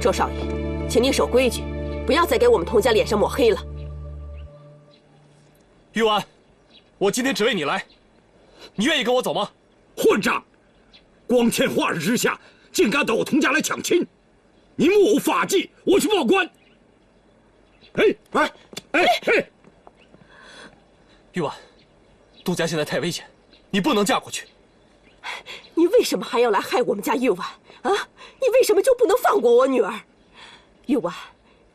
周少爷，请您守规矩，不要再给我们童家脸上抹黑了。玉婉，我今天只为你来，你愿意跟我走吗？混账！光天化日之下，竟敢到我童家来抢亲，你木偶法纪，我去报官！玉婉，杜家现在太危险，你不能嫁过去。你为什么还要来害我们家玉婉啊？你为什么就不能放过我女儿？玉婉，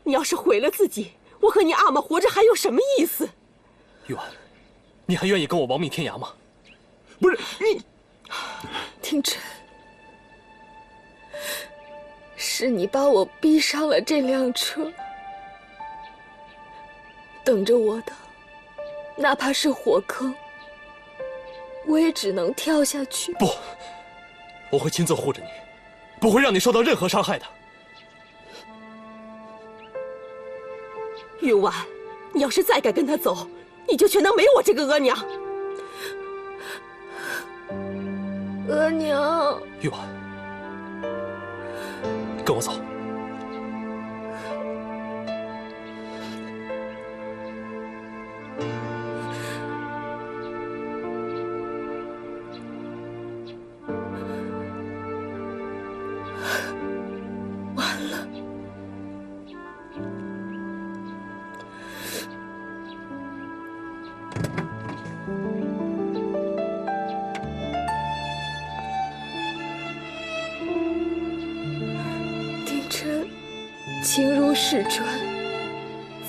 你要是毁了自己，我和你阿玛活着还有什么意思？玉婉，你还愿意跟我亡命天涯吗？不是你，廷琛，是你把我逼上了这辆车，等着我的，哪怕是火坑，我也只能跳下去。不，我会亲自护着你，不会让你受到任何伤害的。玉婉，你要是再敢跟他走，你就全当没我这个额娘。额娘，玉婉，跟我走。完了，廷琛，情如石川，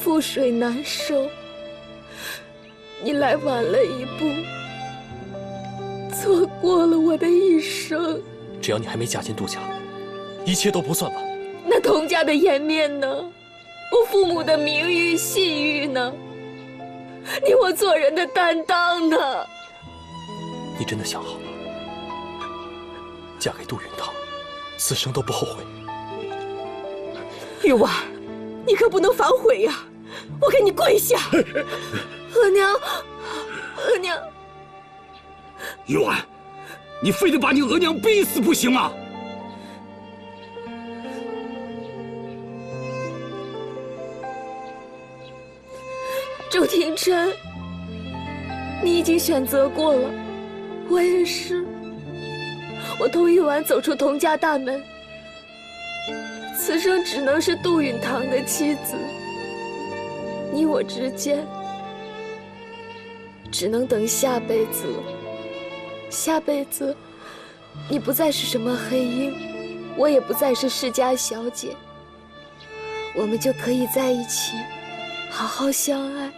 覆水难收。你来晚了一步，错过了我的一生。只要你还没嫁进杜家，一切都不算晚。那童家的颜面呢？我父母的名誉信誉呢？你我做人的担当呢？你真的想好了，嫁给杜允堂，此生都不后悔。玉婉，你可不能反悔呀！我给你跪下！额娘，额娘，玉婉，你非得把你额娘逼死不行吗？周廷琛，你已经选择过了，我也是。我同玉婉走出童家大门，此生只能是杜允堂的妻子。你我之间，只能等下辈子了。下辈子，你不再是什么黑鹰，我也不再是世家小姐，我们就可以在一起，好好相爱。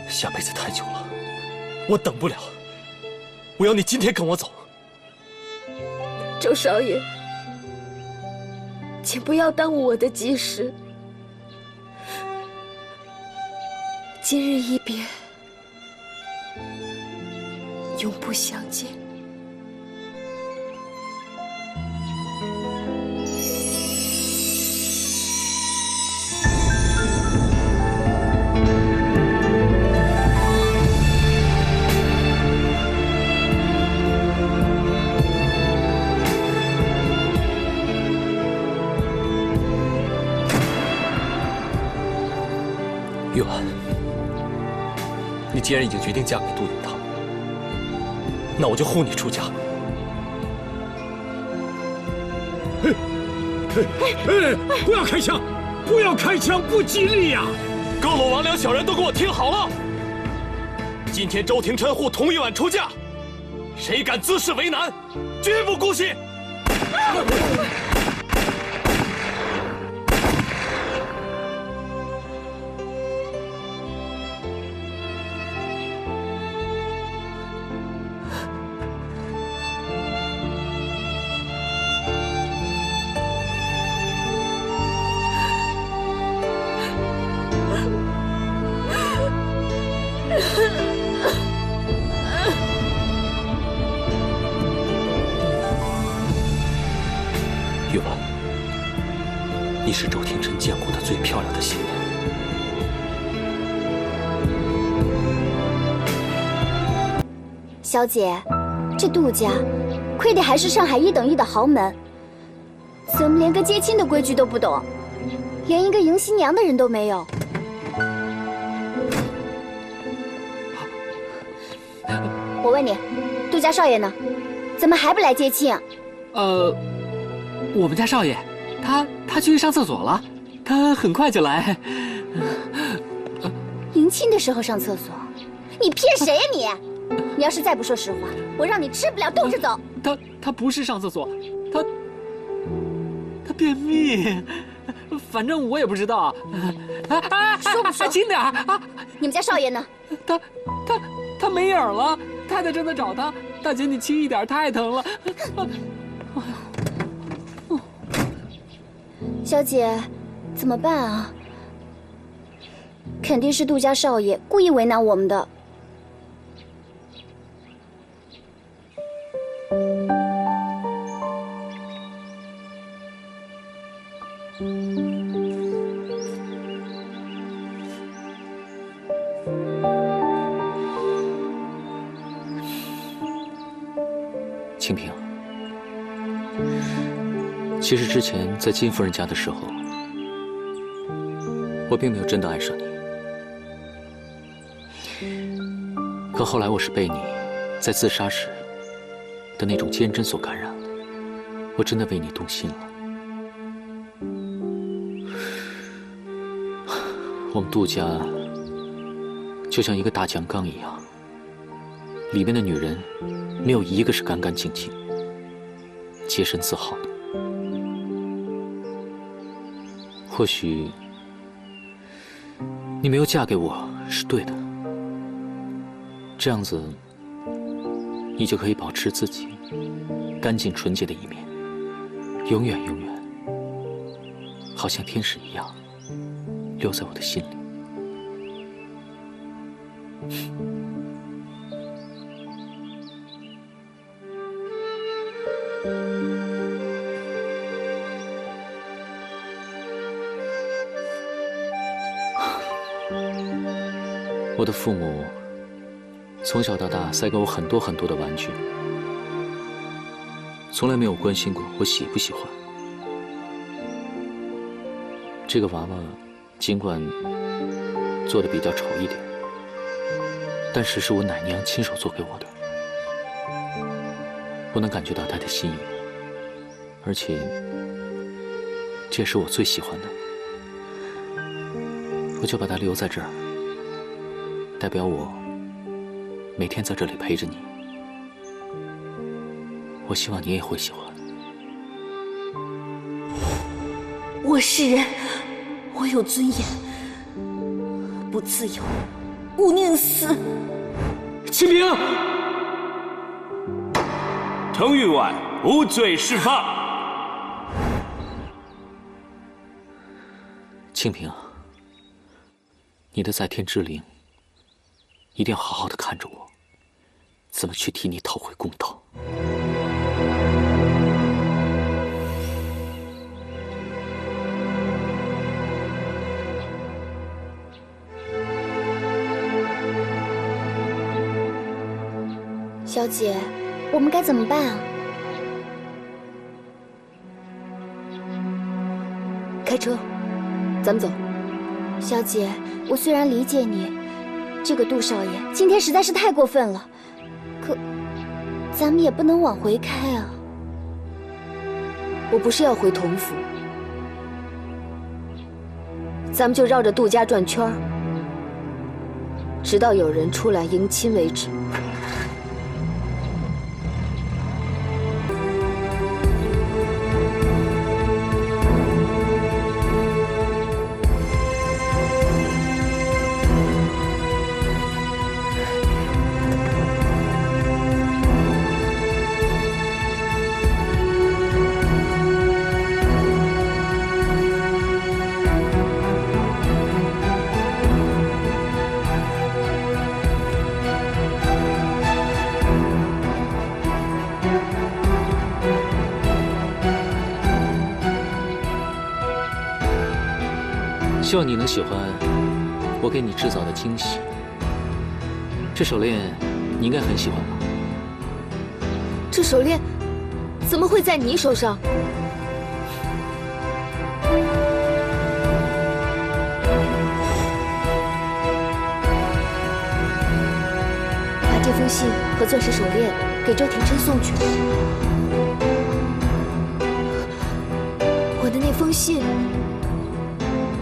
下辈子太久了，我等不了。我要你今天跟我走。周少爷，请不要耽误我的吉时。今日一别，永不相见。玉婉，你既然已经决定嫁给杜允堂，那我就护你出家。不要开枪！不要开枪，不吉利呀！各路魍魉小人都给我听好了！今天周廷琛护童玉婉出嫁，谁敢滋事为难，绝不姑息！玉婉，你是周廷琛见过的最漂亮的新娘。小姐，这杜家，亏得还是上海1等1的豪门，怎么连个接亲的规矩都不懂？连一个迎新娘的人都没有。我问你，杜家少爷呢？怎么还不来接亲啊？我们家少爷，他去上厕所了，他很快就来。迎亲的时候上厕所？你骗谁呀你？你要是再不说实话，我让你吃不了兜着走。他不是上厕所，他便秘，反正我也不知道。说不说？轻点啊！你们家少爷呢？他没影了，太太正在找他。大姐，你轻一点，太疼了。小姐，怎么办啊？肯定是杜家少爷故意为难我们的。清平，其实之前在金夫人家的时候，我并没有真的爱上你。可后来我是被你在自杀时的那种坚贞所感染了，我真的为你动心了。我们杜家就像一个大酱缸一样，里面的女人没有一个是干干净净、洁身自好的。或许你没有嫁给我是对的，这样子你就可以保持自己干净纯洁的一面，永远永远，好像天使一样留在我的心里。我的父母从小到大塞给我很多很多的玩具，从来没有关心过我喜不喜欢。这个娃娃尽管做的比较丑一点，但是是我奶娘亲手做给我的，我能感觉到她的心意，而且这也是我最喜欢的。我就把它留在这儿，代表我每天在这里陪着你。我希望你也会喜欢。我是人，我有尊严，不自由，勿宁死。清平，程玉婉无罪释放。清平，你的在天之灵一定要好好的看着我，怎么去替你讨回公道。小姐，我们该怎么办啊？开车，咱们走。小姐，我虽然理解你，这个杜少爷今天实在是太过分了，可咱们也不能往回开啊。我不是要回同府，咱们就绕着杜家转圈儿，直到有人出来迎亲为止。希望你能喜欢我给你制造的惊喜。这手链你应该很喜欢吧？这手链怎么会在你手上？封信和钻石手链给周廷琛送去。我的那封信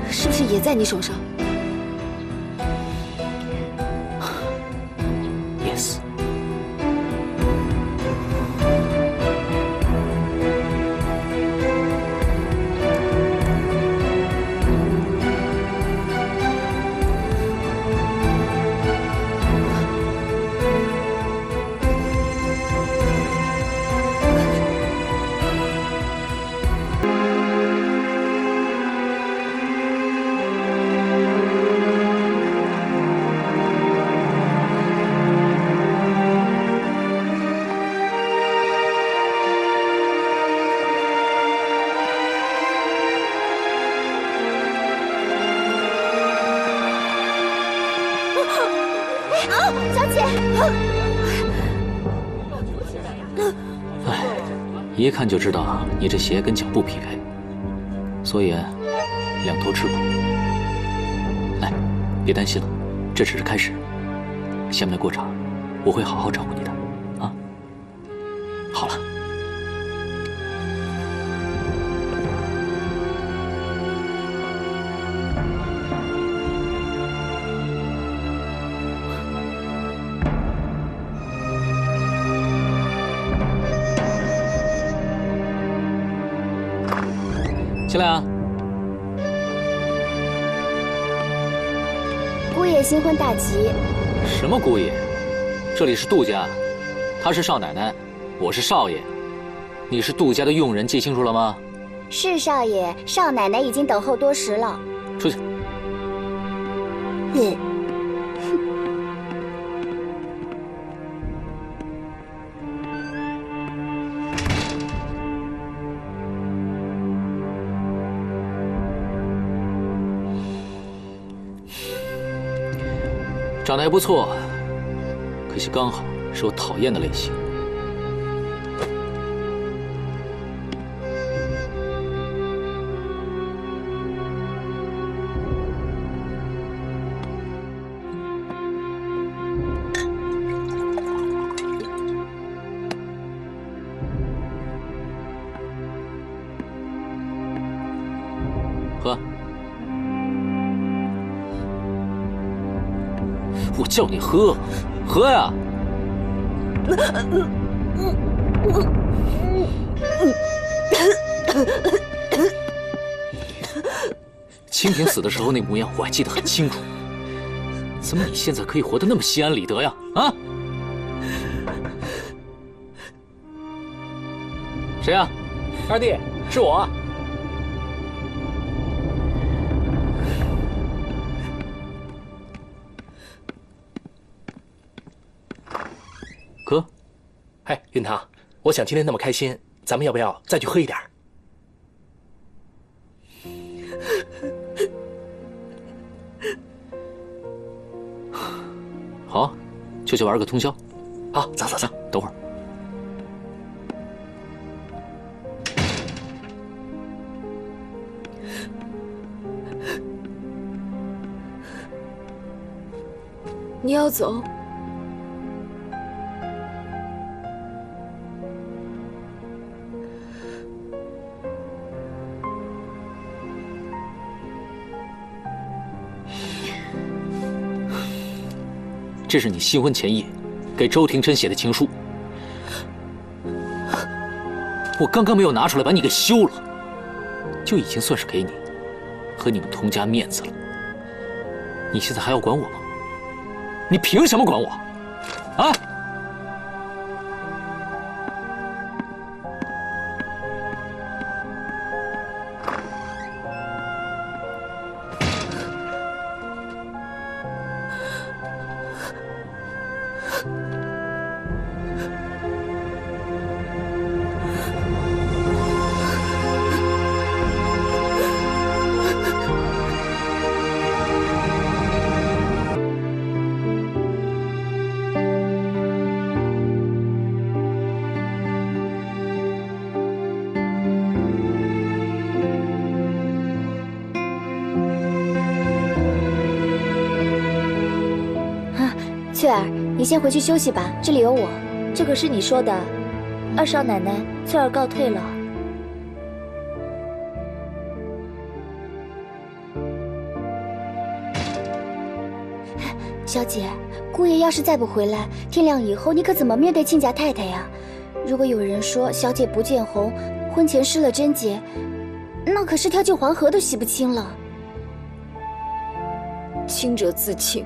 是不是也在你手上 ？Yes。小姐，哎，一看就知道你这鞋跟脚不匹配，所以两头吃苦。哎，别担心了，这只是开始，下面的过程我会好好照顾你的，啊。好了。进来啊！姑爷新婚大吉。什么姑爷？这里是杜家，她是少奶奶，我是少爷。你是杜家的佣人，记清楚了吗？是少爷，少奶奶已经等候多时了。出去。长得还不错，可惜刚好是我讨厌的类型。喝。我叫你喝，喝呀！清平死的时候那模样我还记得很清楚，怎么你现在可以活得那么心安理得呀？啊？谁呀？二弟，是我。哥，哎，云堂，我想今天那么开心，咱们要不要再去喝一点？好，就去玩个通宵。好，走走走，等会儿。你要走？这是你新婚前夜给周廷琛写的情书，我刚刚没有拿出来把你给休了，就已经算是给你和你们童家面子了。你现在还要管我吗？你凭什么管我？啊！你先回去休息吧，这里有我。这可是你说的，二少奶奶翠儿告退了。小姐，姑爷要是再不回来，天亮以后你可怎么面对亲家太太呀？如果有人说小姐不见红，婚前失了贞洁，那可是跳进黄河都洗不清了。清者自清。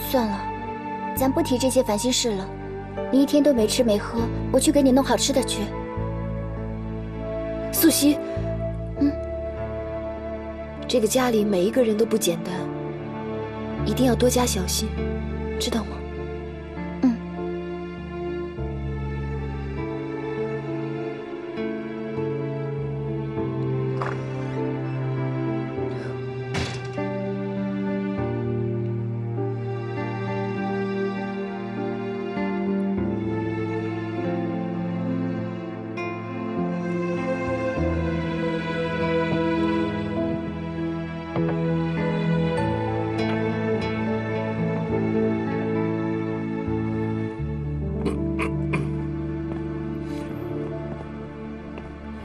算了，咱不提这些烦心事了。你一天都没吃没喝，我去给你弄好吃的去。素汐，这个家里每一个人都不简单，一定要多加小心，知道吗？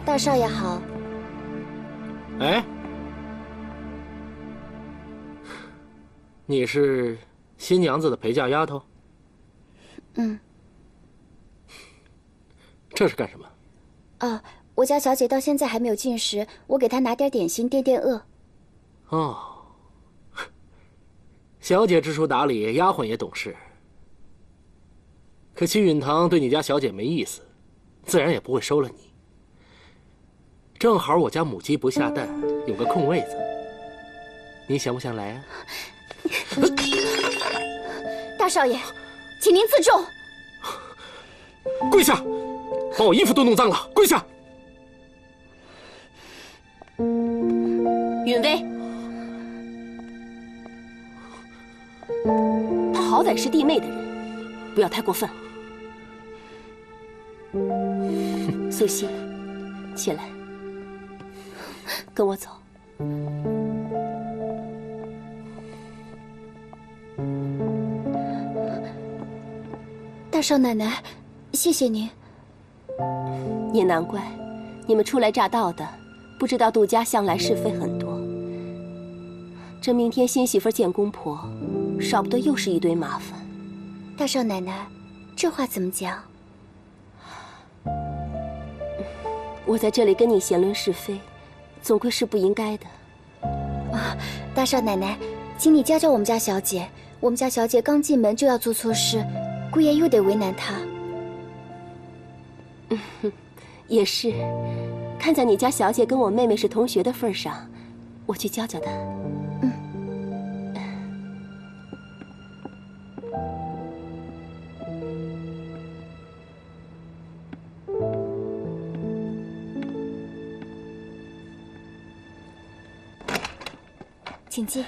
大少爷好。哎，你是新娘子的陪嫁丫头？这是干什么？啊，我家小姐到现在还没有进食，我给她拿点点心垫垫饿。哦，小姐知书达理，丫鬟也懂事。可惜允堂对你家小姐没意思，自然也不会收了你。正好我家母鸡不下蛋，有个空位子，你想不想来啊？大少爷，请您自重。跪下，把我衣服都弄脏了，跪下！允薇，她好歹是弟妹的人，不要太过分。素汐，起来。跟我走。大少奶奶，谢谢您。也难怪，你们初来乍到的，不知道杜家向来是非很多。这明天新媳妇见公婆，少不得又是一堆麻烦。大少奶奶，这话怎么讲？我在这里跟你闲论是非，总归是不应该的。啊，大少奶奶，请你教教我们家小姐。我们家小姐刚进门就要做错事，姑爷又得为难她。也是，看在你家小姐跟我妹妹是同学的份上，我去教教她。请进。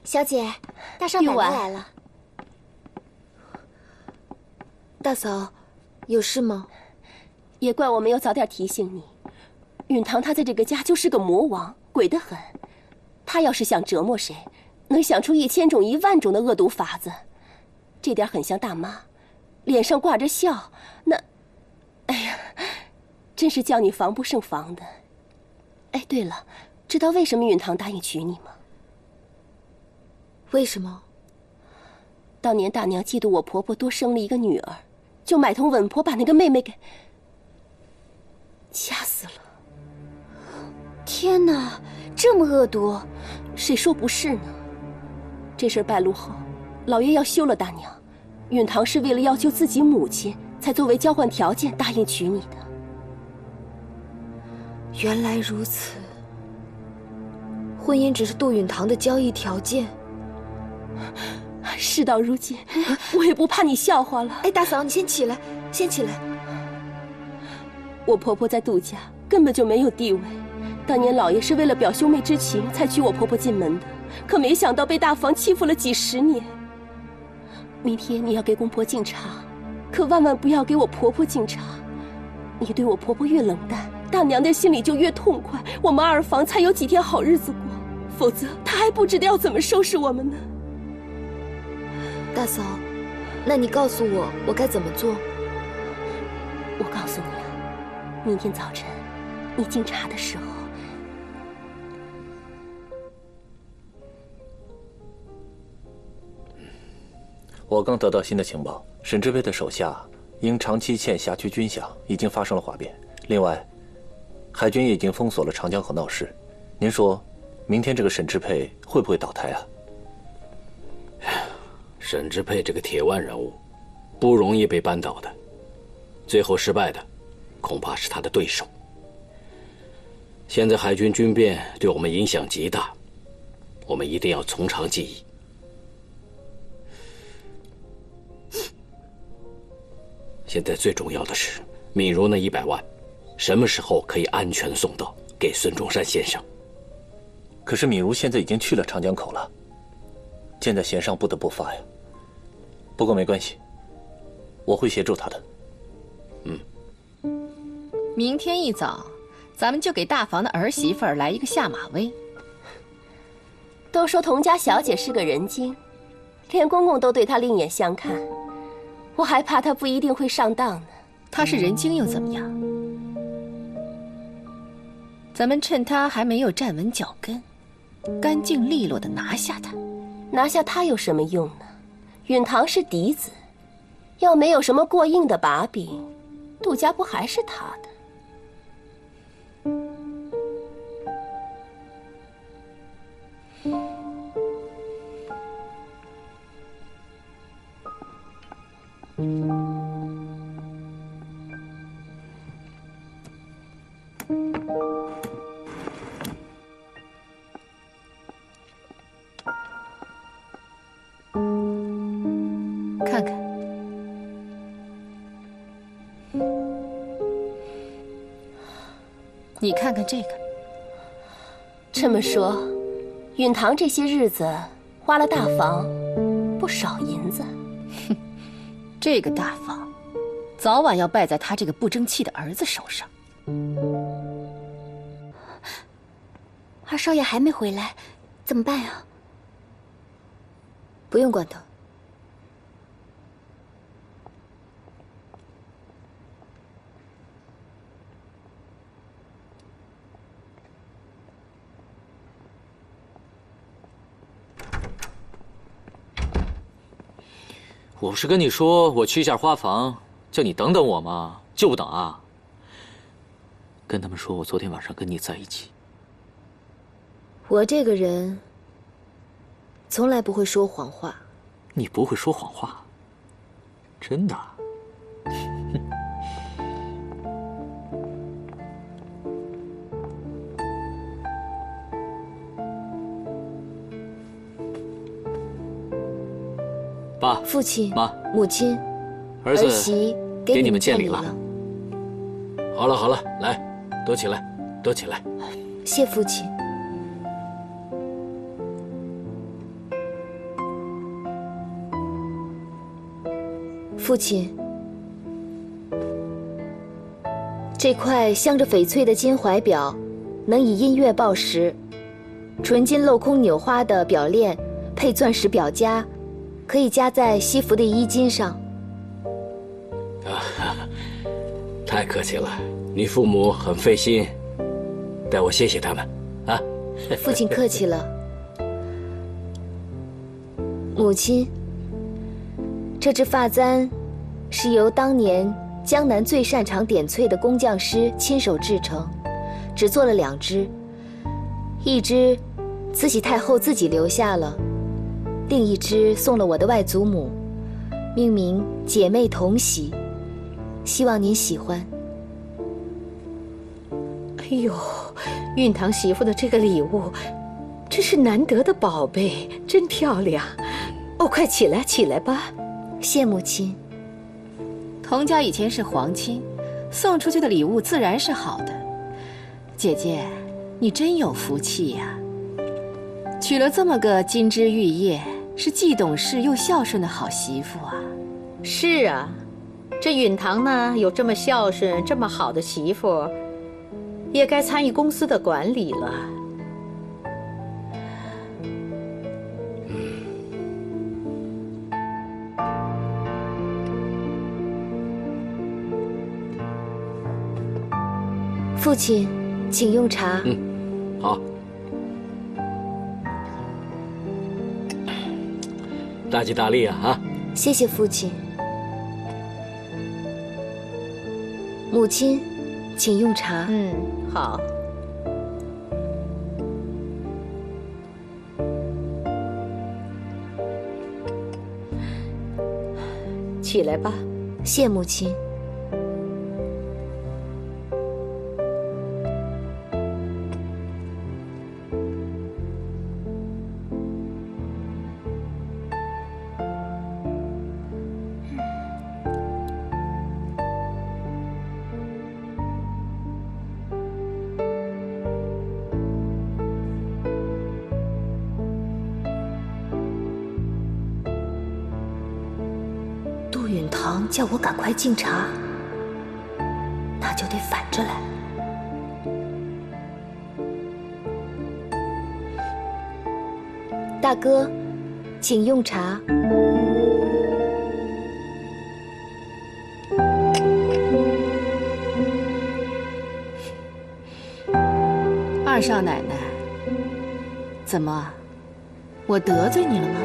小姐，大少奶奶来了。大嫂，有事吗？也怪我没有早点提醒你。允堂他在这个家就是个魔王，鬼得很。他要是想折磨谁，能想出1000种10000种的恶毒法子。这点很像大妈，脸上挂着笑，那，哎呀，真是叫你防不胜防的。哎，对了，知道为什么允堂答应娶你吗？为什么？当年大娘嫉妒我婆婆多生了一个女儿，就买通稳婆把那个妹妹给掐死了。天哪，这么恶毒！谁说不是呢？这事败露后，老爷要休了大娘。允堂是为了要救自己母亲，才作为交换条件答应娶你的。原来如此，婚姻只是杜允堂的交易条件。事到如今，我也不怕你笑话了。哎，大嫂，你先起来，先起来。我婆婆在杜家根本就没有地位，当年老爷是为了表兄妹之情才娶我婆婆进门的，可没想到被大房欺负了几10年。明天你要给公婆敬茶，可万万不要给我婆婆敬茶。你对我婆婆越冷淡，大娘的心里就越痛快，我们二房才有几天好日子过，否则她还不知道要怎么收拾我们呢。大嫂，那你告诉我，我该怎么做？我告诉你啊，明天早晨你敬茶的时候，我刚得到新的情报，沈知佩的手下因长期欠辖区军饷，已经发生了哗变。另外，海军也已经封锁了长江口闹市。您说，明天这个沈知佩会不会倒台啊？沈知佩这个铁腕人物，不容易被扳倒的。最后失败的，恐怕是他的对手。现在海军军变对我们影响极大，我们一定要从长计议。现在最重要的是，敏如那100万，什么时候可以安全送到给孙中山先生？可是敏如现在已经去了长江口了，箭在弦上，不得不发呀。不过没关系，我会协助他的。明天一早，咱们就给大房的儿媳妇儿来一个下马威。都说童家小姐是个人精，连公公都对她另眼相看，我还怕她不一定会上当呢。她是人精又怎么样？咱们趁她还没有站稳脚跟，干净利落地拿下她。拿下她有什么用呢？允堂是嫡子，要没有什么过硬的把柄，杜家不还是他的？看看，你看看这个。这么说，允堂这些日子花了大房不少银子。哼，这个大房早晚要败在他这个不争气的儿子手上。二少爷还没回来，怎么办呀？不用管他。我不是跟你说我去一下花房，叫你等等我吗？就不等啊？跟他们说我昨天晚上跟你在一起。我这个人从来不会说谎话。你不会说谎话？真的？爸、父亲、妈、母亲、儿子媳给你们见见礼了。好了好了，来，都起来，都起来。谢父亲。父亲，这块镶着翡翠的金怀表，能以音乐报时；纯金镂空纽花的表链配钻石表夹，可以夹在西服的衣襟上。啊，太客气了，你父母很费心，代我谢谢他们，啊。父亲客气了。母亲，这只发簪是由当年江南最擅长点翠的工匠师亲手制成，只做了2只，一只慈禧太后自己留下了，另一只送了我的外祖母，命名姐妹同喜，希望您喜欢。哎呦，运堂媳妇的这个礼物，真是难得的宝贝，真漂亮。哦，快起来，起来吧。谢母亲。童家以前是皇亲，送出去的礼物自然是好的。姐姐，你真有福气呀，娶了这么个金枝玉叶，是既懂事又孝顺的好媳妇啊。是啊，这允堂呢有这么孝顺、这么好的媳妇，也该参与公司的管理了。父亲，请用茶。好。大吉大利啊！谢谢父亲。母亲，请用茶。好。起来吧。谢母亲。杜允堂叫我赶快敬茶，那就得反着来。大哥，请用茶。二少奶奶，怎么，我得罪你了吗？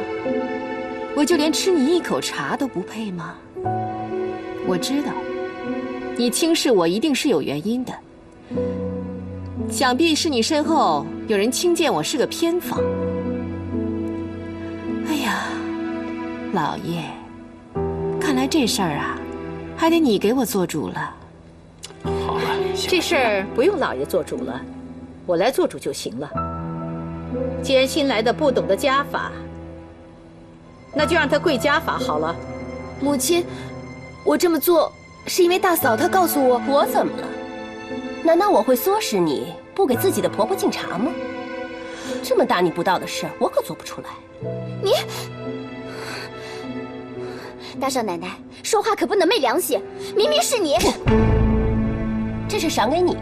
我就连吃你一口茶都不配吗？我知道，你轻视我一定是有原因的。想必是你身后有人轻贱我是个偏房。哎呀，老爷，看来这事儿啊，还得你给我做主了。好了，这事儿不用老爷做主了，我来做主就行了。既然新来的不懂得家法，那就让他跪家法好了。母亲，我这么做是因为大嫂她告诉我。我怎么了？难道我会唆使你不给自己的婆婆敬茶吗？这么大逆不道的事，我可做不出来。你，大少奶奶说话可不能昧良心，明明是你。这是赏给你的，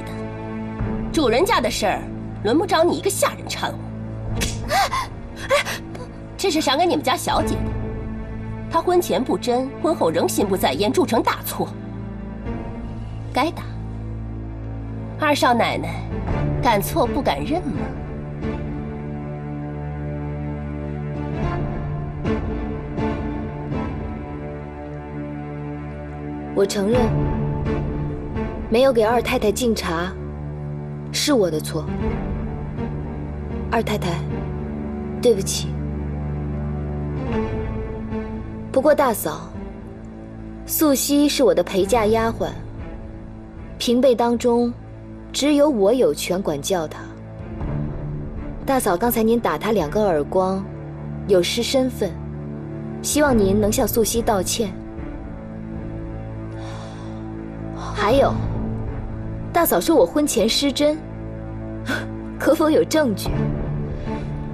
主人家的事儿，轮不着你一个下人掺和。这是赏给你们家小姐的，她婚前不贞，婚后仍心不在焉，铸成大错，该打。二少奶奶，敢错不敢认吗？我承认，没有给二太太敬茶，是我的错。二太太，对不起。不过大嫂，素汐是我的陪嫁丫鬟，平辈当中，只有我有权管教她。大嫂，刚才您打她2个耳光，有失身份，希望您能向素汐道歉。还有，大嫂说我婚前失贞，可否有证据？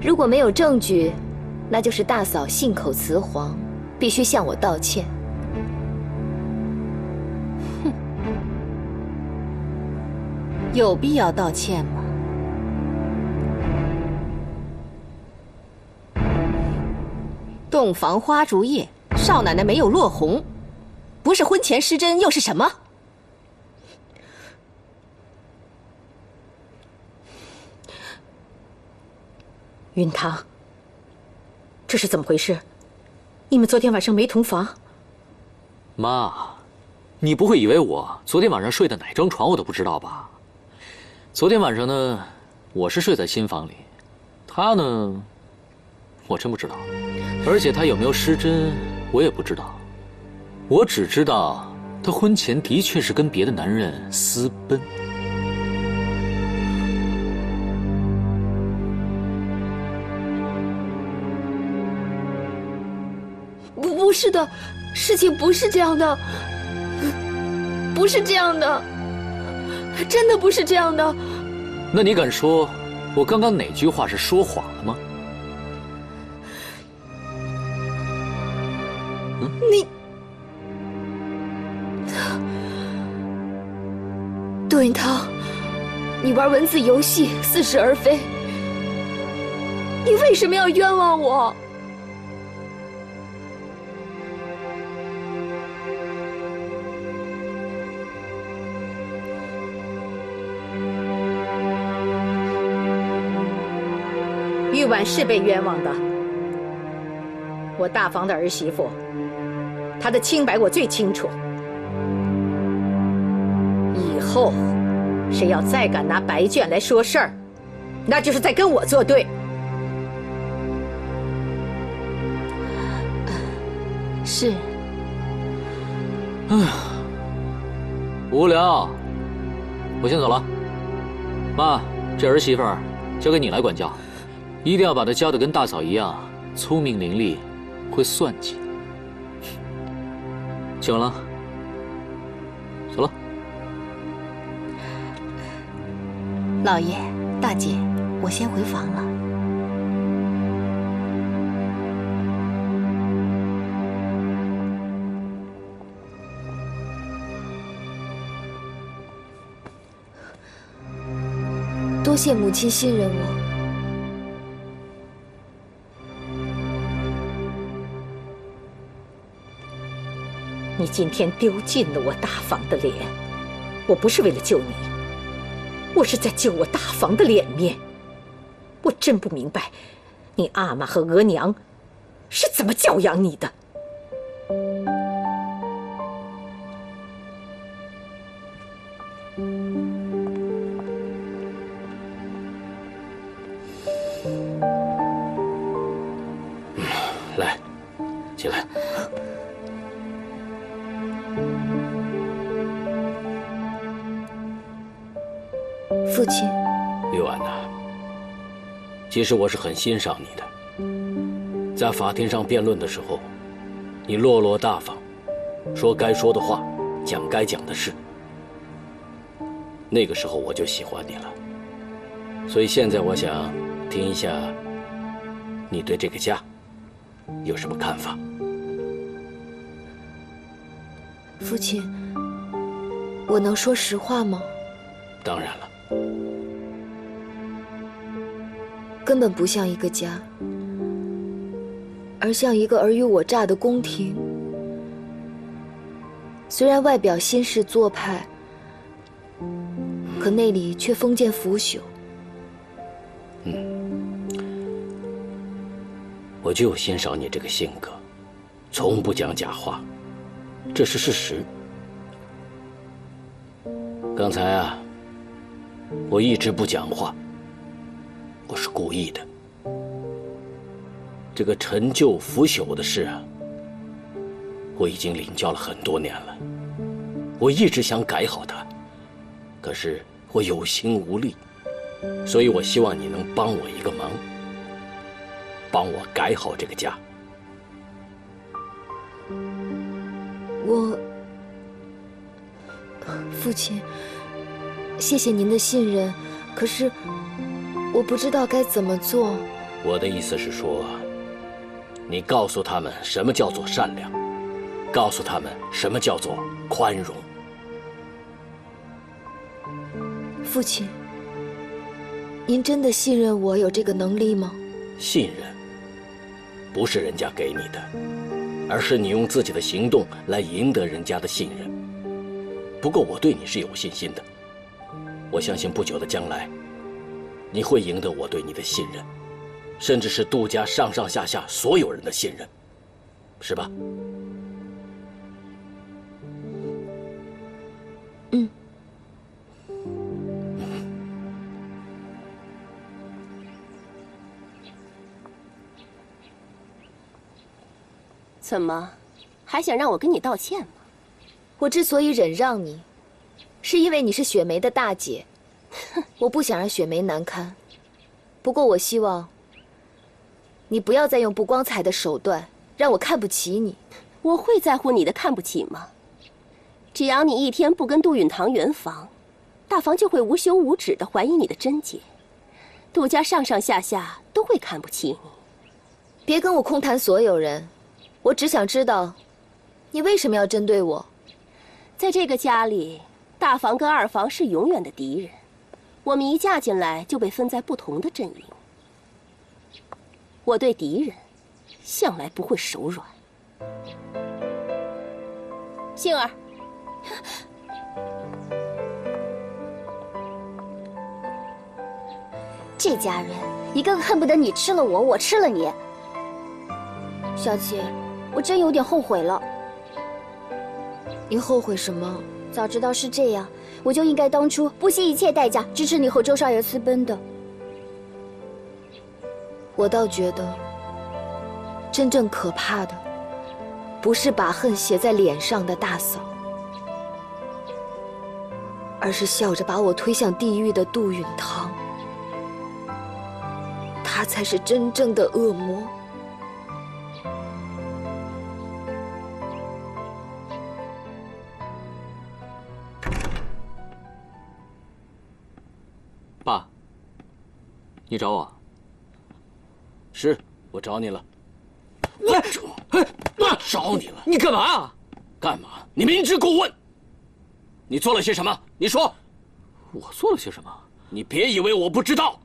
如果没有证据，那就是大嫂信口雌黄，必须向我道歉。哼，有必要道歉吗？洞房花烛夜，少奶奶没有落红，不是婚前失贞又是什么？云堂，这是怎么回事？你们昨天晚上没同房？妈，你不会以为我昨天晚上睡的哪张床我都不知道吧？昨天晚上呢，我是睡在新房里，他呢，我真不知道。而且他有没有失贞，我也不知道。我只知道他婚前的确是跟别的男人私奔。不是的，事情不是这样的，不是这样的，真的不是这样的。那你敢说，我刚刚哪句话是说谎了吗？你，杜云堂，你玩文字游戏，似是而非。你为什么要冤枉我？玉婉是被冤枉的。我大房的儿媳妇，她的清白我最清楚。以后谁要再敢拿白卷来说事儿，那就是在跟我作对。是。无聊，我先走了。妈，这儿媳妇儿交给你来管教，一定要把她教得跟大嫂一样聪明伶俐，会算计。请完了，走了。老爷、大姐，我先回房了。多谢母亲信任我。你今天丢尽了我大房的脸，我不是为了救你，我是在救我大房的脸面。我真不明白，你阿玛和额娘是怎么教养你的。来，进来。父亲，玉婉呐，其实我是很欣赏你的。在法庭上辩论的时候，你落落大方，说该说的话，讲该讲的事。那个时候我就喜欢你了。所以现在我想听一下，你对这个家有什么看法？父亲，我能说实话吗？当然了。根本不像一个家，而像一个尔虞我诈的宫廷。虽然外表新式做派，可内里却封建腐朽。我就欣赏你这个性格，从不讲假话，这是事实。刚才啊，我一直不讲话，我是故意的。这个陈旧腐朽的事啊，我已经领教了很多年了。我一直想改好它，可是我有心无力，所以我希望你能帮我一个忙，帮我改好这个家。父亲，谢谢您的信任，可是我不知道该怎么做。我的意思是说，你告诉他们什么叫做善良，告诉他们什么叫做宽容。父亲，您真的信任我有这个能力吗？信任不是人家给你的，而是你用自己的行动来赢得人家的信任。不过我对你是有信心的，我相信不久的将来，你会赢得我对你的信任，甚至是杜家上上下下所有人的信任，是吧？嗯。怎么，还想让我跟你道歉吗？我之所以忍让你，是因为你是雪梅的大姐，我不想让雪梅难堪。不过我希望你不要再用不光彩的手段让我看不起你。我会在乎你的看不起吗？只要你一天不跟杜允堂圆房，大房就会无休无止地怀疑你的贞洁，杜家上上下下都会看不起你。别跟我空谈所有人，我只想知道，你为什么要针对我？在这个家里，大房跟二房是永远的敌人，我们一嫁进来就被分在不同的阵营。我对敌人向来不会手软。杏儿，这家人一个个恨不得你吃了我，我吃了你。小姐，我真有点后悔了。你后悔什么？早知道是这样，我就应该当初不惜一切代价支持你和周少爷私奔的。我倒觉得，真正可怕的，不是把恨写在脸上的大嫂，而是笑着把我推向地狱的杜允堂。他才是真正的恶魔。爸，你找我？是我找你了。我找你了？你干嘛？干嘛？你明知故问。你做了些什么？你说。我做了些什么？你别以为我不知道。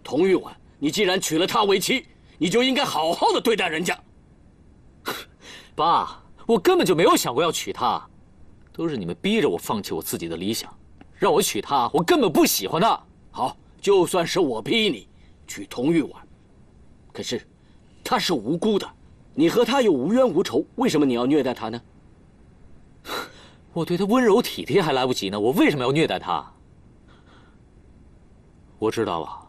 童玉婉，你既然娶了她为妻，你就应该好好的对待人家。爸，我根本就没有想过要娶她，都是你们逼着我放弃我自己的理想，让我娶她，我根本不喜欢她。好，就算是我逼你娶童玉婉，可是她是无辜的，你和她又无冤无仇，为什么你要虐待她呢？我对她温柔体贴还来不及呢，我为什么要虐待她？我知道了，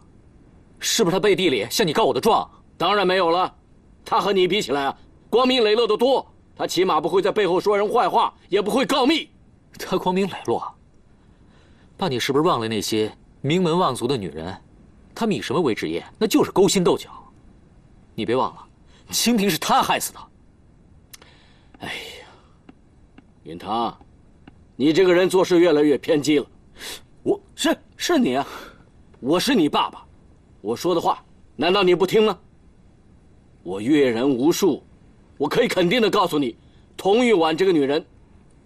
是不是她背地里向你告我的状？当然没有了，她和你比起来啊，光明磊落的多。她起码不会在背后说人坏话，也不会告密。她光明磊落？爸，你是不是忘了那些名门望族的女人？她们以什么为职业？那就是勾心斗角。你别忘了，清平是她害死的。哎呀，允堂，你这个人做事越来越偏激了。是你啊，我是你爸爸，我说的话难道你不听吗？我阅人无数，我可以肯定的告诉你，童玉婉这个女人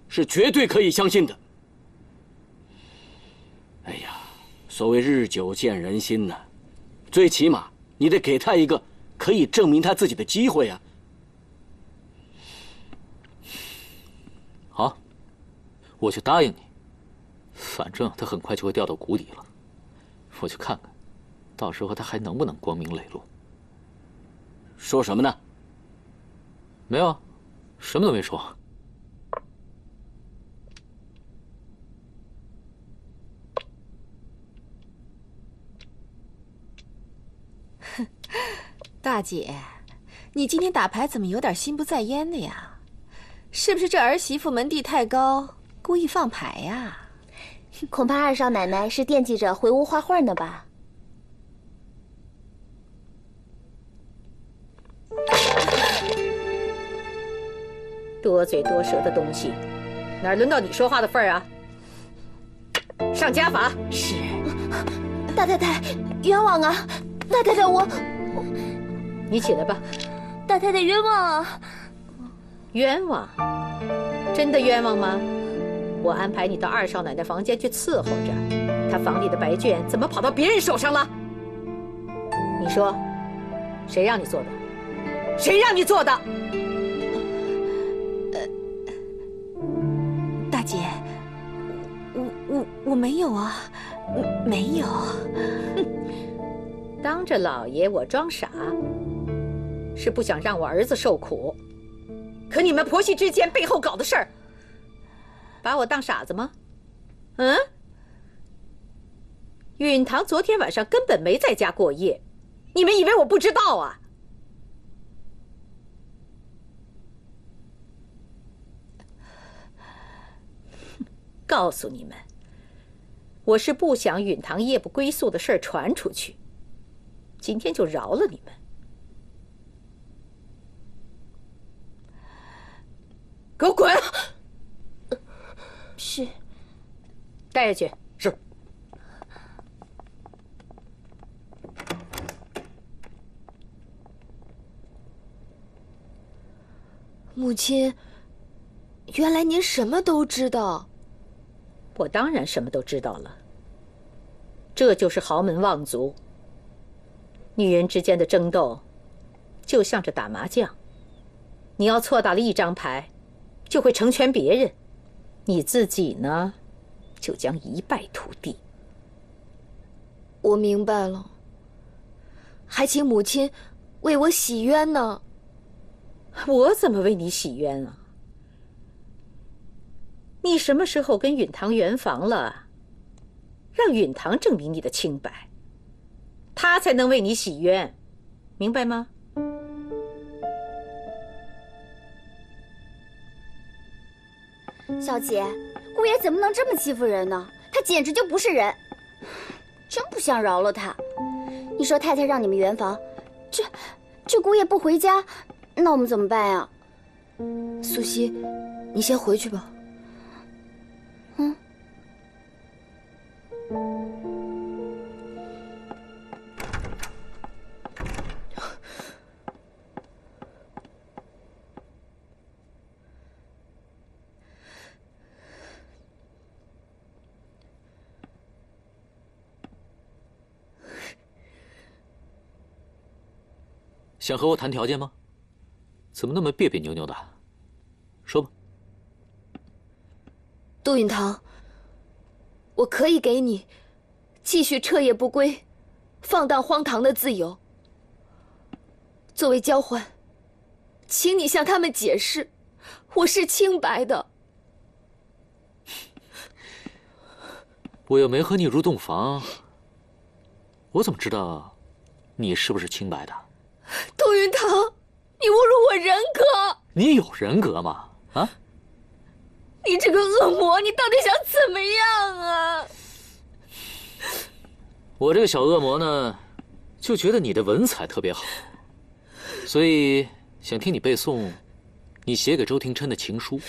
是绝对可以相信的。哎呀，所谓日久见人心呢，最起码你得给她一个可以证明她自己的机会啊。好，我就答应你。反正她很快就会掉到谷底了，我就看看，到时候她还能不能光明磊落。说什么呢？没有，什么都没说。大姐，你今天打牌怎么有点心不在焉的呀？是不是这儿媳妇门第太高，故意放牌呀？恐怕二少奶奶是惦记着回屋画画呢吧？多嘴多舌的东西，哪轮到你说话的份儿啊？上家法。是。大太太，冤枉啊！大太太，你起来吧。大太太冤枉啊！冤枉？真的冤枉吗？我安排你到二少奶奶房间去伺候着，她房里的白卷怎么跑到别人手上了？你说，谁让你做的？谁让你做的？大姐，我没有啊，没有。当着老爷我装傻，是不想让我儿子受苦。可你们婆媳之间背后搞的事儿，把我当傻子吗？嗯？允堂昨天晚上根本没在家过夜，你们以为我不知道啊？告诉你们，我是不想允堂夜不归宿的事儿传出去，今天就饶了你们。给我滚！是。带下去。是。母亲，原来您什么都知道。我当然什么都知道了。这就是豪门望族。女人之间的争斗，就像是打麻将，你要错打了一张牌，就会成全别人，你自己呢，就将一败涂地。我明白了。还请母亲为我洗冤呢。我怎么为你洗冤啊？你什么时候跟允堂圆房了？让允堂证明你的清白，他才能为你洗冤，明白吗？小姐，姑爷怎么能这么欺负人呢？他简直就不是人，真不想饶了他。你说太太让你们圆房，这姑爷不回家，那我们怎么办呀？苏西，你先回去吧。想和我谈条件吗？怎么那么别别扭扭的？说吧。杜允堂，我可以给你继续彻夜不归、放荡荒唐的自由。作为交换，请你向他们解释，我是清白的。我又没和你入洞房，我怎么知道你是不是清白的？杜云堂，你侮辱我人格！你有人格吗？啊！你这个恶魔，你到底想怎么样啊？我这个小恶魔呢，就觉得你的文采特别好，所以想听你背诵你写给周廷琛的情书，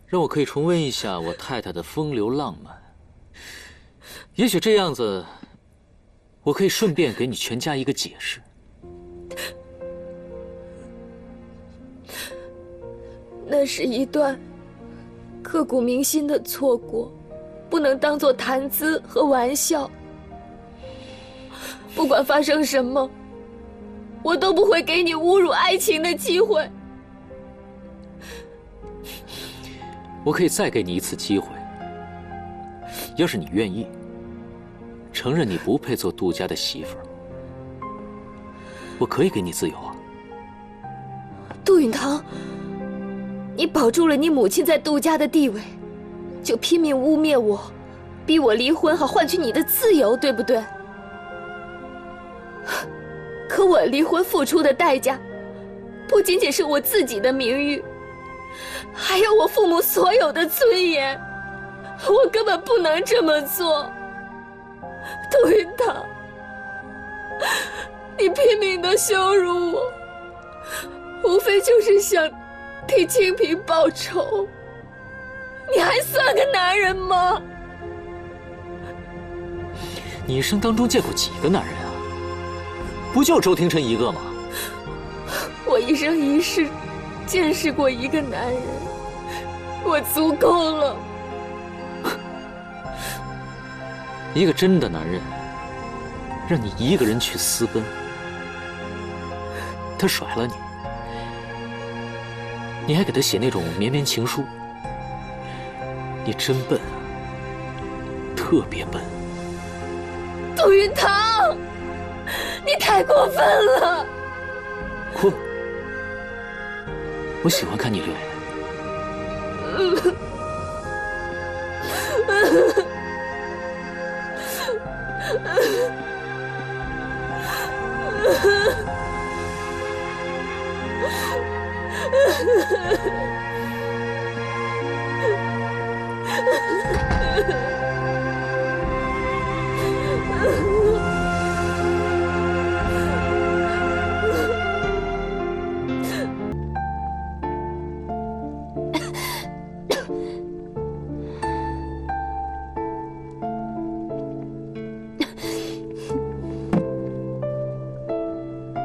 让我可以重温一下我太太的风流浪漫。也许这样子，我可以顺便给你全家一个解释。那是一段刻骨铭心的错过，不能当作谈资和玩笑。不管发生什么，我都不会给你侮辱爱情的机会。我可以再给你一次机会，要是你愿意，承认你不配做杜家的媳妇儿，我可以给你自由啊。杜允堂，你保住了你母亲在杜家的地位，就拼命污蔑我，逼我离婚，好换取你的自由，对不对？可我离婚付出的代价，不仅仅是我自己的名誉，还有我父母所有的尊严。我根本不能这么做。杜云堂，你拼命的羞辱我，无非就是想替清平报仇。你还算个男人吗？你一生当中见过几个男人啊？不就周廷琛一个吗？我一生一世见识过一个男人，我足够了。一个真的男人，让你一个人去私奔，他甩了你，你还给他写那种绵绵情书，你真笨，特别笨。杜云堂，你太过分了！哭，我喜欢看你流眼泪。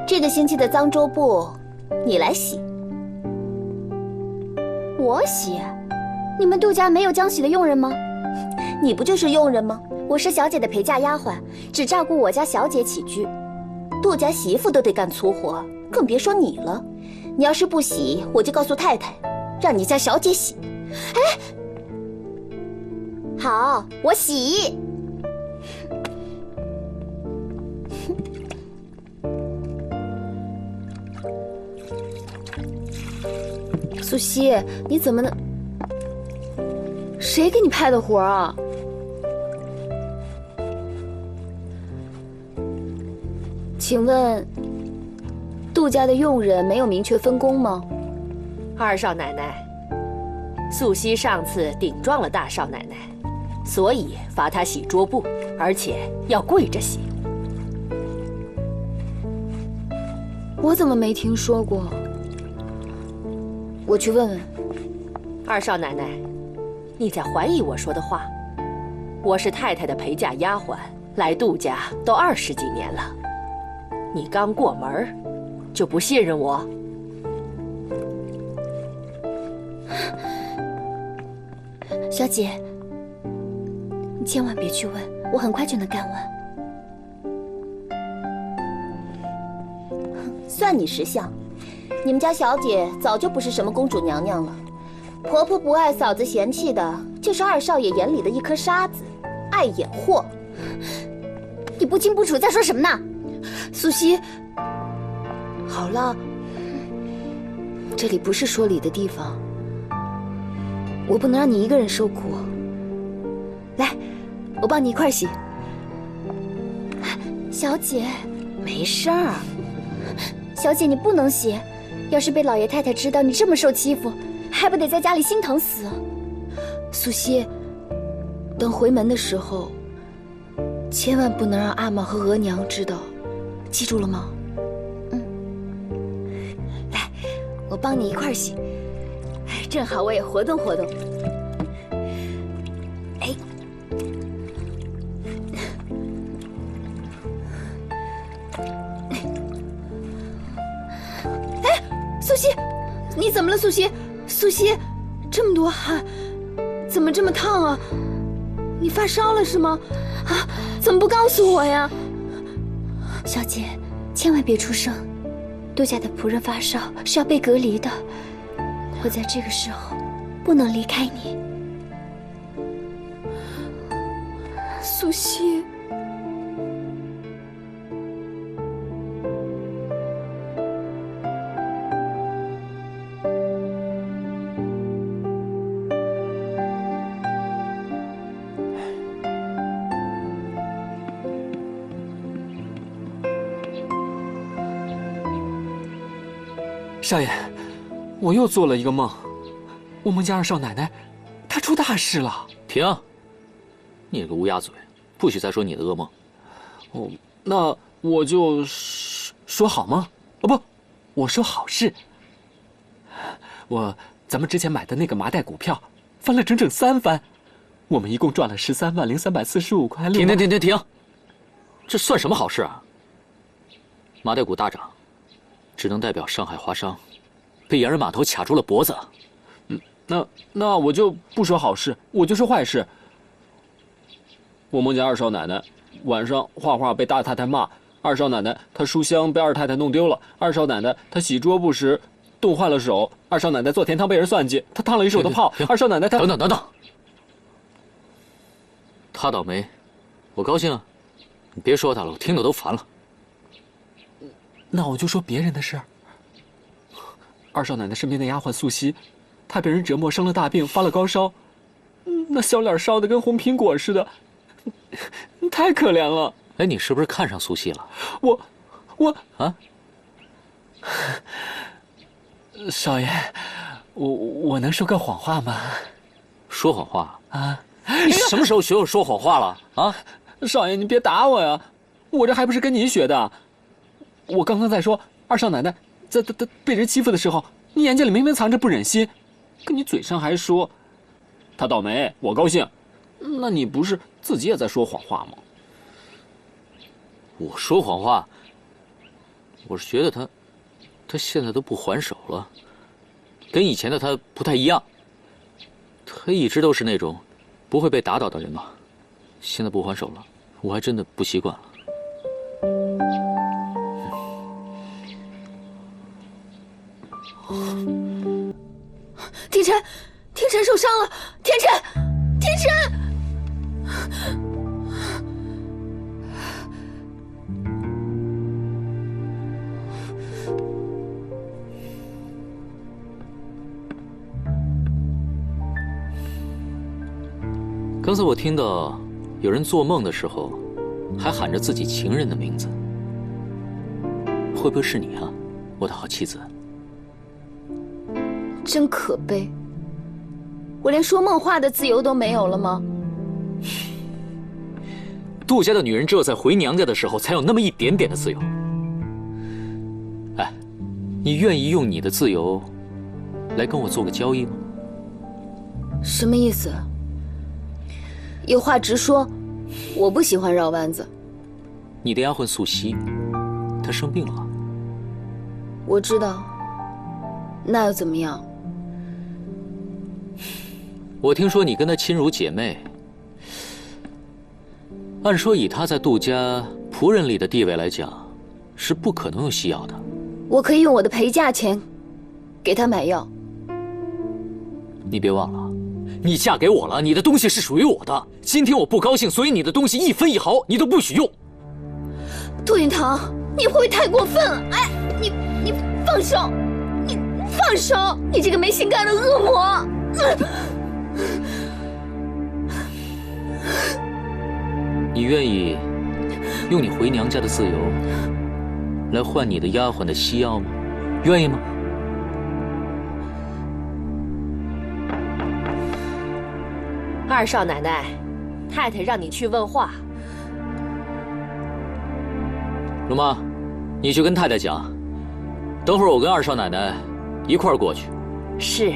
这个星期的脏桌布，你来洗。我洗？你们杜家没有浆洗的佣人吗？你不就是佣人吗？我是小姐的陪嫁丫鬟，只照顾我家小姐起居。杜家媳妇都得干粗活，更别说你了。你要是不洗，我就告诉太太，让你家小姐洗。哎，好，我洗。素汐，你怎么能？谁给你派的活啊？请问，杜家的佣人没有明确分工吗？二少奶奶，素汐上次顶撞了大少奶奶，所以罚她洗桌布，而且要跪着洗。我怎么没听说过？我去问问。二少奶奶，你在怀疑我说的话？我是太太的陪嫁丫鬟，来杜家都20几年了。你刚过门就不信任我？小姐，你千万别去问，我很快就能干完。算你识相，你们家小姐早就不是什么公主娘娘了。婆婆不爱，嫂子嫌弃的，就是二少爷眼里的一颗沙子，爱眼货。你不清不楚在说什么呢？素汐，好了，这里不是说理的地方，我不能让你一个人受苦。来，我帮你一块洗。小姐，没事儿。小姐，你不能洗，要是被老爷太太知道你这么受欺负，还不得在家里心疼死？素汐，等回门的时候，千万不能让阿玛和额娘知道，记住了吗？来，我帮你一块洗，正好我也活动活动。哎，素汐，你怎么了？素汐，素汐，这么多汗，怎么这么烫啊？你发烧了是吗？啊，怎么不告诉我呀？小姐，千万别出声。杜家的仆人发烧是要被隔离的，我在这个时候不能离开你。素汐。少爷，我又做了一个梦，我梦见二少奶奶，她出大事了。停！你这个乌鸦嘴，不许再说你的噩梦。哦，那我就说好吗？哦不，我说好事。咱们之前买的那个麻袋股票，翻了整整3番，我们一共赚了13万0345块6。停！这算什么好事啊？麻袋股大涨，只能代表上海华商被洋人码头卡住了脖子。那我就不说好事，我就说坏事。我梦见二少奶奶晚上画画被大太太骂，二少奶奶她书箱被二太太弄丢了，二少奶奶她洗桌布时冻坏了手，二少奶奶做甜汤被人算计，她烫了一手的泡。二少奶奶她等等，她倒霉，我高兴啊！你别说她了，我听得都烦了。那我就说别人的事儿。二少奶奶身边的丫鬟素汐，她被人折磨生了大病，发了高烧，那小脸烧得跟红苹果似的，太可怜了。哎，你是不是看上素汐了？我啊，少爷，我能说个谎话吗？说谎话啊？你什么时候学我说谎话了啊？少爷，你别打我呀，我这还不是跟你学的。我刚刚在说二少奶奶在被人欺负的时候，你眼睛里明明藏着不忍心，可你嘴上还说她倒霉，我高兴。那你不是自己也在说谎话吗？我说谎话，我是觉得她现在都不还手了，跟以前的她不太一样。她一直都是那种不会被打倒的人嘛，现在不还手了，我还真的不习惯了。天辰受伤了，天辰。刚才我听到有人做梦的时候，还喊着自己情人的名字，会不会是你啊，我的好妻子？真可悲，我连说梦话的自由都没有了吗？杜家的女人只有在回娘家的时候，才有那么一点点的自由。哎，你愿意用你的自由来跟我做个交易吗？什么意思？有话直说，我不喜欢绕弯子。你的丫鬟素汐，她生病了。我知道，那又怎么样？我听说你跟她亲如姐妹，按说以她在杜家仆人里的地位来讲，是不可能有西药的。我可以用我的陪嫁钱给她买药。你别忘了，你嫁给我了，你的东西是属于我的。今天我不高兴，所以你的东西一分一毫你都不许用。杜云堂，你会不会太过分了？哎，你放手！你放手！你这个没心肝的恶魔！你愿意用你回娘家的自由来换你的丫鬟的西药吗？愿意吗？二少奶奶，太太让你去问话。龙妈，你去跟太太讲，等会儿我跟二少奶奶一块儿过去。是。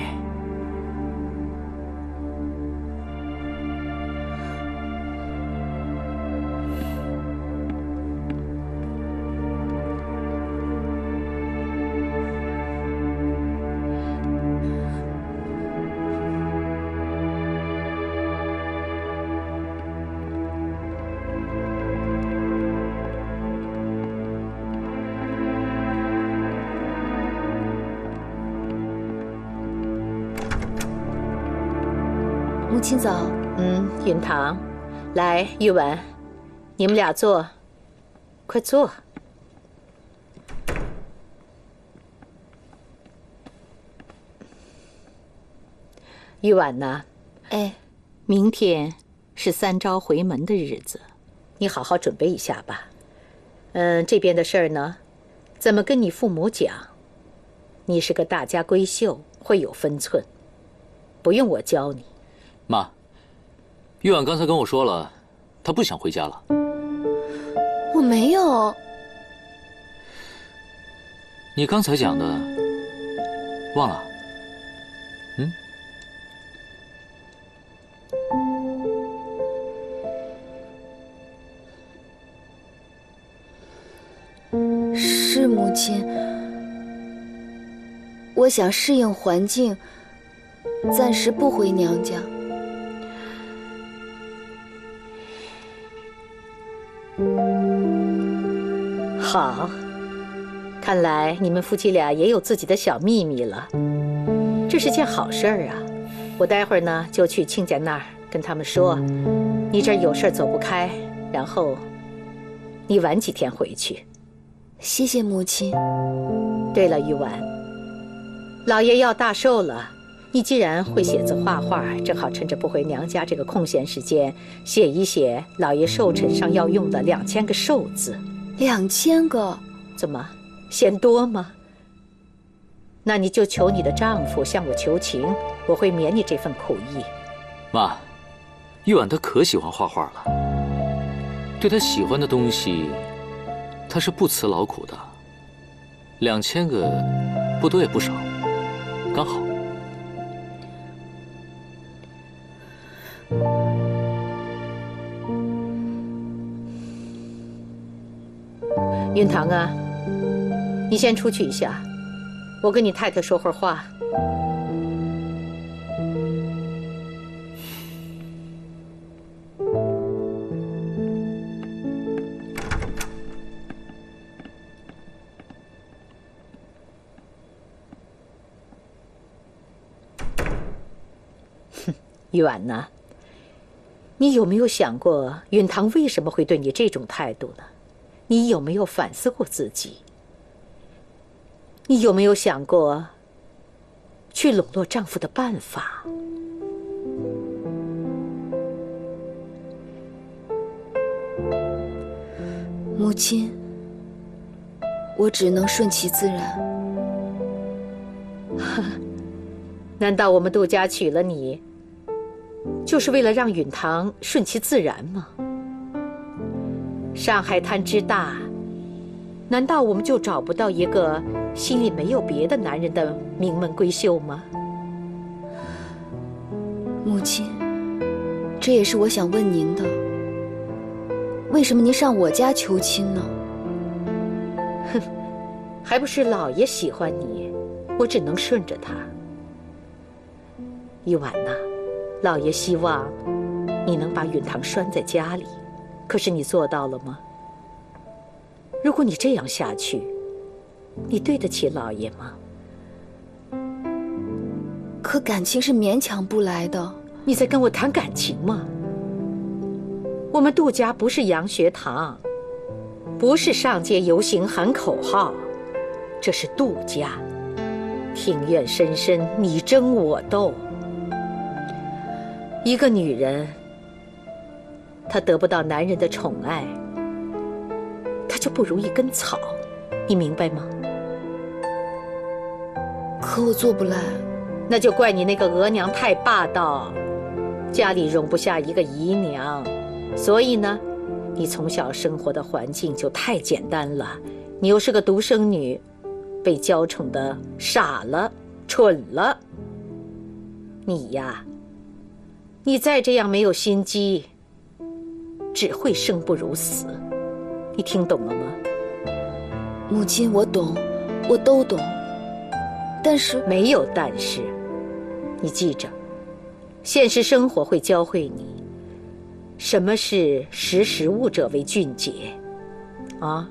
母亲早。云堂，来，玉婉，你们俩坐，快坐。玉婉呐，哎，明天是3朝回门的日子，你好好准备一下吧。这边的事儿呢，怎么跟你父母讲？你是个大家闺秀，会有分寸，不用我教你。妈，玉婉刚才跟我说了，她不想回家了。我没有。你刚才讲的，忘了？是母亲，我想适应环境，暂时不回娘家。好，看来你们夫妻俩也有自己的小秘密了，这是件好事儿啊！我待会儿呢就去亲家那儿跟他们说，你这儿有事走不开，然后你晚几天回去。谢谢母亲。对了，玉婉，老爷要大寿了，你既然会写字画画，正好趁着不回娘家这个空闲时间，写一写老爷寿辰上要用的2000个寿字。2000个？怎么，嫌多吗？那你就求你的丈夫向我求情，我会免你这份苦役。妈，玉婉她可喜欢画画了，对她喜欢的东西，她是不辞劳苦的。2000个，不多也不少，刚好。云堂啊，你先出去一下，我跟你太太说会儿话。玉婉呐，你有没有想过允堂为什么会对你这种态度呢？你有没有反思过自己？你有没有想过去笼络丈夫的办法？母亲，我只能顺其自然。难道我们杜家娶了你，就是为了让允堂顺其自然吗？上海滩之大，难道我们就找不到一个心里没有别的男人的名门闺秀吗？母亲，这也是我想问您的。为什么您上我家求亲呢？哼，还不是老爷喜欢你，我只能顺着他。一晚呐，老爷希望你能把允堂拴在家里，可是你做到了吗？如果你这样下去，你对得起老爷吗？可感情是勉强不来的。你在跟我谈感情吗？我们杜家不是洋学堂，不是上街游行喊口号，这是杜家，庭院深深，你争我斗。一个女人，她得不到男人的宠爱，她就不如一根草，你明白吗？可我做不来。那就怪你那个额娘太霸道，家里容不下一个姨娘，所以呢，你从小生活的环境就太简单了，你又是个独生女，被娇宠的傻了蠢了。你呀，你再这样没有心机，只会生不如死，你听懂了吗？母亲，我懂，我都懂，但是没有但是，你记着，现实生活会教会你，什么是识时务者为俊杰，啊？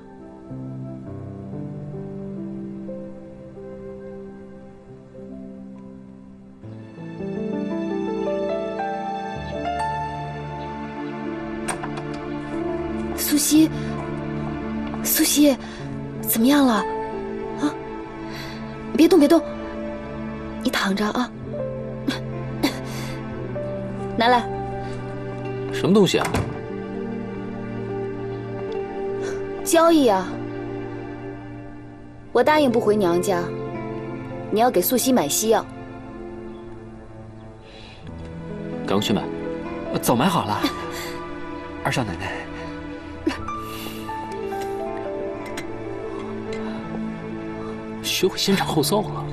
苏西，苏西，怎么样了？啊，别动，别动，你躺着啊。拿来。什么东西啊？交易啊！我答应不回娘家，你要给素汐买西药。刚去买，早买好了。二少奶奶，学会先斩后奏了。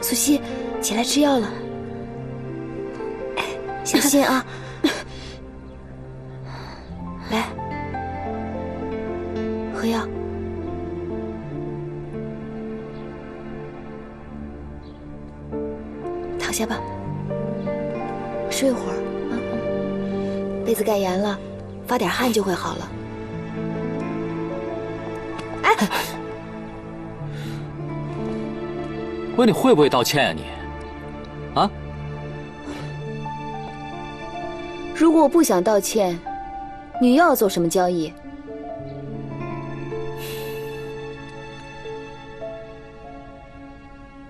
素汐，起来吃药了，小心啊！来，喝药。躺下吧，睡会儿啊。被子盖严了，发点汗就会好了。哎。问你会不会道歉啊你？啊？如果我不想道歉，你又要做什么交易？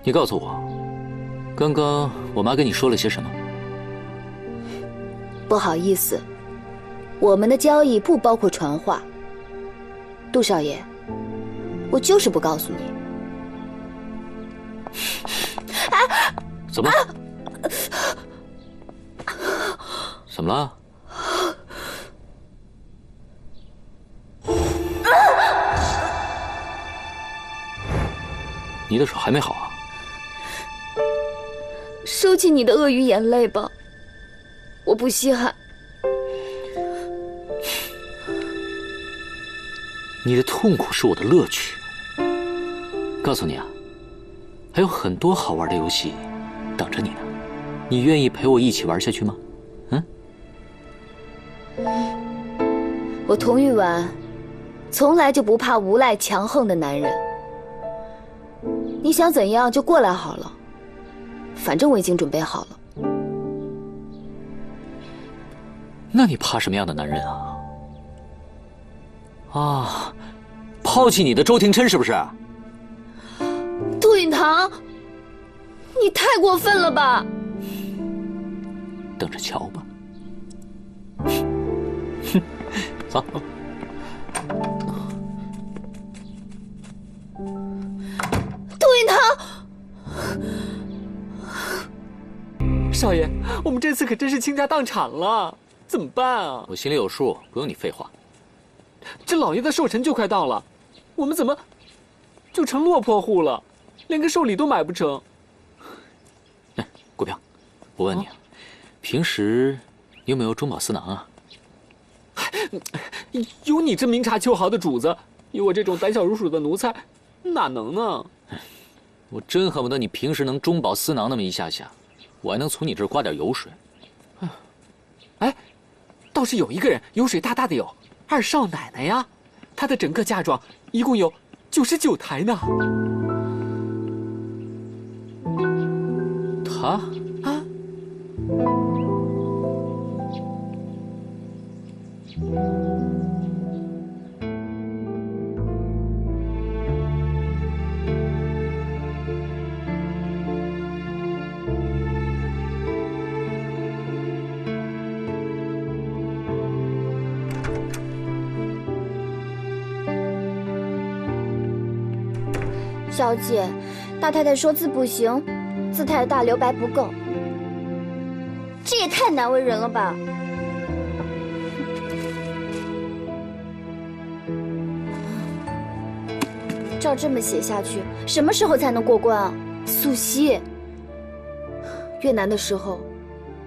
你告诉我，刚刚我妈跟你说了些什么？不好意思，我们的交易不包括传话。杜少爷，我就是不告诉你。怎么？怎么了？你的手还没好啊？收起你的鳄鱼眼泪吧，我不稀罕。你的痛苦是我的乐趣。告诉你啊，还有很多好玩的游戏等着你呢，你愿意陪我一起玩下去吗？嗯？我童玉婉从来就不怕无赖强横的男人，你想怎样就过来好了，反正我已经准备好了。那你怕什么样的男人啊？啊，抛弃你的周廷琛是不是？杜允堂，你太过分了吧！等着瞧吧。哼，走。杜云堂，少爷，我们这次可真是倾家荡产了，怎么办啊？我心里有数，不用你废话。这老爷的寿辰就快到了，我们怎么就成落魄户了？连个寿礼都买不成。哎，顾平，我问你啊，平时你有没有中饱私囊啊？有你这明察秋毫的主子，有我这种胆小如鼠的奴才，哪能呢？我真恨不得你平时能中饱私囊那么一下下，我还能从你这儿刮点油水。哎，倒是有一个人油水大大的有，二少奶奶呀，她的整个嫁妆一共有99台呢。她啊？小姐，大太太说字不行，字太大留白不够，这也太难为人了吧！照这么写下去，什么时候才能过关啊？素汐，越难的时候，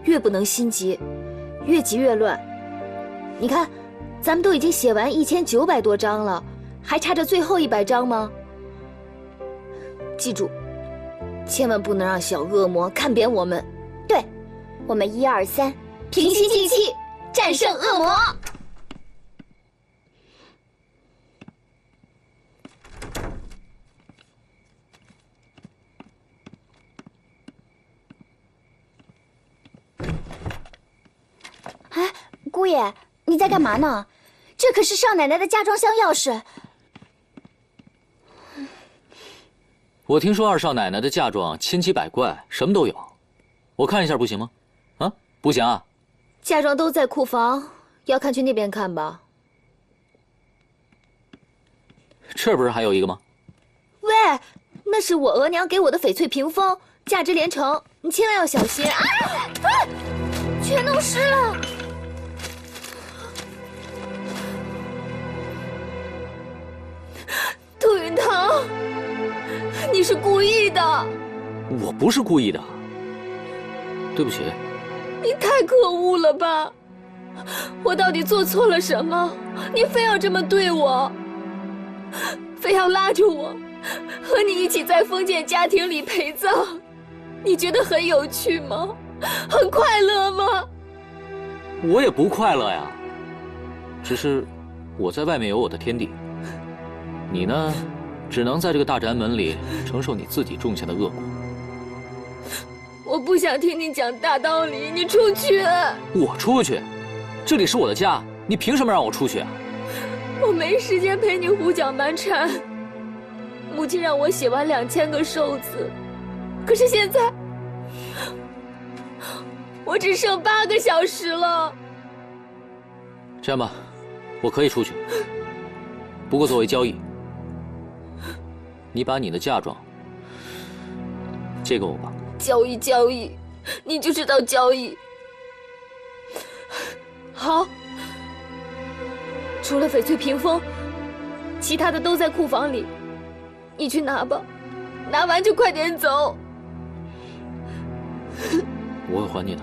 越不能心急，越急越乱。你看，咱们都已经写完1900多章了，还差着最后100章吗？记住，千万不能让小恶魔看扁我们。对，我们1、2、3，平心静气，战胜恶魔。哎，姑爷，你在干嘛呢？这可是少奶奶的嫁妆箱钥匙。我听说二少奶奶的嫁妆千奇百怪，什么都有，我看一下不行吗？啊，不行啊！嫁妆都在库房，要看去那边看吧。这不是还有一个吗？喂，那是我额娘给我的翡翠屏风，价值连城，你千万要小心啊！全弄湿了。杜云堂，你是故意的。我不是故意的，对不起。你太可恶了吧！我到底做错了什么？你非要这么对我，非要拉着我和你一起在封建家庭里陪葬，你觉得很有趣吗？很快乐吗？我也不快乐呀，只是我在外面有我的天地，你呢，只能在这个大宅门里承受你自己种下的恶果。我不想听你讲大道理，你出去！我出去？这里是我的家，你凭什么让我出去啊？我没时间陪你胡搅蛮缠。母亲让我写完2000个寿字，可是现在我只剩8个小时了。这样吧，我可以出去，不过作为交易，你把你的嫁妆借给我吧。交易，交易，你就知道交易。好，除了翡翠屏风，其他的都在库房里，你去拿吧，拿完就快点走。我会还你的。